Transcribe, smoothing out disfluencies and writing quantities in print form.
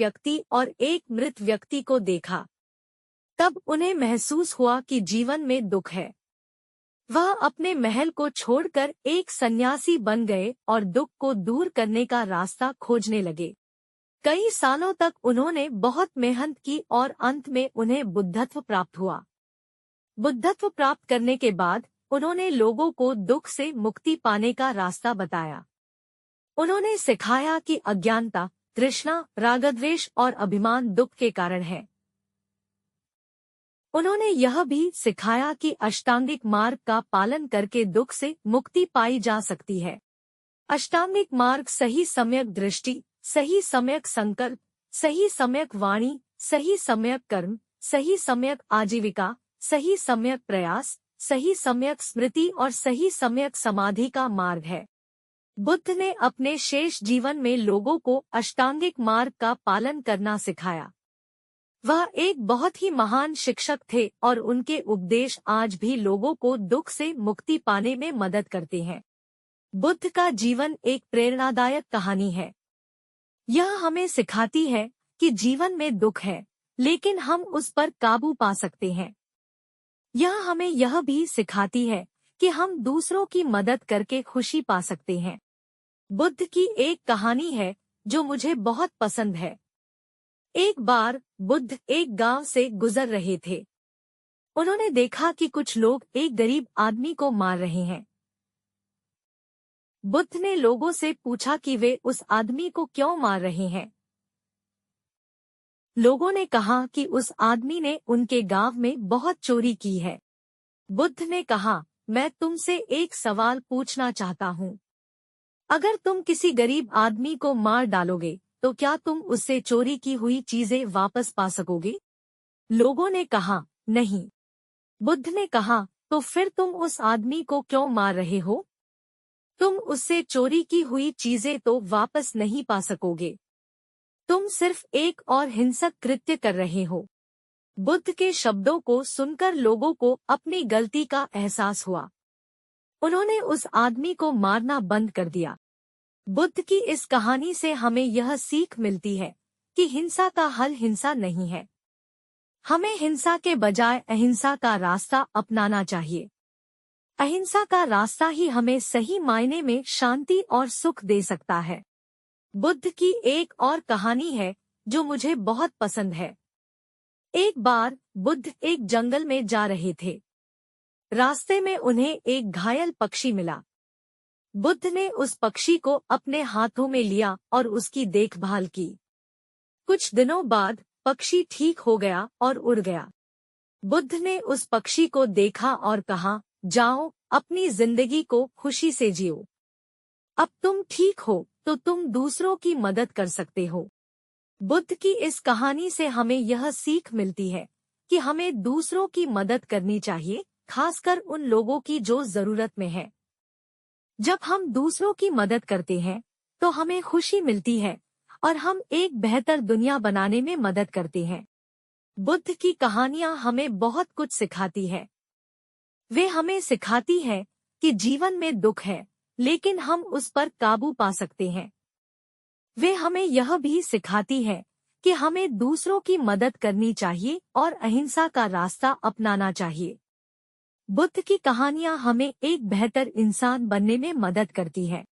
व्यक्ति और एक मृत व्यक्ति को देखा। तब उन्हें महसूस हुआ कि जीवन में दुख है। वह अपने महल को छोड़कर एक सन्यासी बन गए और दुख को दूर करने का रास्ता खोजने लगे। कई सालों तक उन्होंने बहुत मेहनत की और अंत में उन्हें बुद्धत्व प्राप्त हुआ। बुद्धत्व प्राप्त करने के बाद उन्होंने लोगों को दुख से मुक्ति पाने का रास्ता बताया। उन्होंने सिखाया कि अज्ञानता, तृष्णा, रागद्वेष और अभिमान दुख के कारण है। उन्होंने यह भी सिखाया कि अष्टांगिक मार्ग का पालन करके दुख से मुक्ति पाई जा सकती है। अष्टांगिक मार्ग सही सम्यक दृष्टि, सही सम्यक संकल्प, सही सम्यक वाणी, सही सम्यक कर्म, सही सम्यक आजीविका, सही सम्यक प्रयास, सही सम्यक स्मृति और सही सम्यक समाधि का मार्ग है। बुद्ध ने अपने शेष जीवन में लोगों को अष्टांगिक मार्ग का पालन करना सिखाया। वह एक बहुत ही महान शिक्षक थे और उनके उपदेश आज भी लोगों को दुख से मुक्ति पाने में मदद करते हैं। बुद्ध का जीवन एक प्रेरणादायक कहानी है। यह हमें सिखाती है कि जीवन में दुख है, लेकिन हम उस पर काबू पा सकते हैं। यह हमें यह भी सिखाती है कि हम दूसरों की मदद करके खुशी पा सकते हैं। बुद्ध की एक कहानी है जो मुझे बहुत पसंद है। एक बार बुद्ध एक गांव से गुजर रहे थे। उन्होंने देखा कि कुछ लोग एक गरीब आदमी को मार रहे हैं। बुद्ध ने लोगों से पूछा कि वे उस आदमी को क्यों मार रहे हैं। लोगों ने कहा कि उस आदमी ने उनके गांव में बहुत चोरी की है। बुद्ध ने कहा, मैं तुमसे एक सवाल पूछना चाहता हूँ। अगर तुम किसी गरीब आदमी को मार डालोगे तो क्या तुम उससे चोरी की हुई चीजें वापस पा सकोगे? लोगों ने कहा, नहीं। बुद्ध ने कहा, तो फिर तुम उस आदमी को क्यों मार रहे हो? तुम उससे चोरी की हुई चीजें तो वापस नहीं पा सकोगे। तुम सिर्फ एक और हिंसक कृत्य कर रहे हो। बुद्ध के शब्दों को सुनकर लोगों को अपनी गलती का एहसास हुआ। उन्होंने उस आदमी को मारना बंद कर दिया। बुद्ध की इस कहानी से हमें यह सीख मिलती है कि हिंसा का हल हिंसा नहीं है। हमें हिंसा के बजाय अहिंसा का रास्ता अपनाना चाहिए। अहिंसा का रास्ता ही हमें सही मायने में शांति और सुख दे सकता है। बुद्ध की एक और कहानी है जो मुझे बहुत पसंद है। एक बार बुद्ध एक जंगल में जा रहे थे। रास्ते में उन्हें एक घायल पक्षी मिला। बुद्ध ने उस पक्षी को अपने हाथों में लिया और उसकी देखभाल की। कुछ दिनों बाद पक्षी ठीक हो गया और उड़ गया। बुद्ध ने उस पक्षी को देखा और कहा, जाओ, अपनी जिंदगी को खुशी से जियो। अब तुम ठीक हो तो तुम दूसरों की मदद कर सकते हो। बुद्ध की इस कहानी से हमें यह सीख मिलती है कि हमें दूसरों की मदद करनी चाहिए, खासकर उन लोगों की जो जरूरत में है। जब हम दूसरों की मदद करते हैं तो हमें खुशी मिलती है और हम एक बेहतर दुनिया बनाने में मदद करते हैं। बुद्ध की कहानियां हमें बहुत कुछ सिखाती है। वे हमें सिखाती है कि जीवन में दुख है, लेकिन हम उस पर काबू पा सकते हैं। वे हमें यह भी सिखाती है कि हमें दूसरों की मदद करनी चाहिए और अहिंसा का रास्ता अपनाना चाहिए। बुद्ध की कहानियां हमें एक बेहतर इंसान बनने में मदद करती है।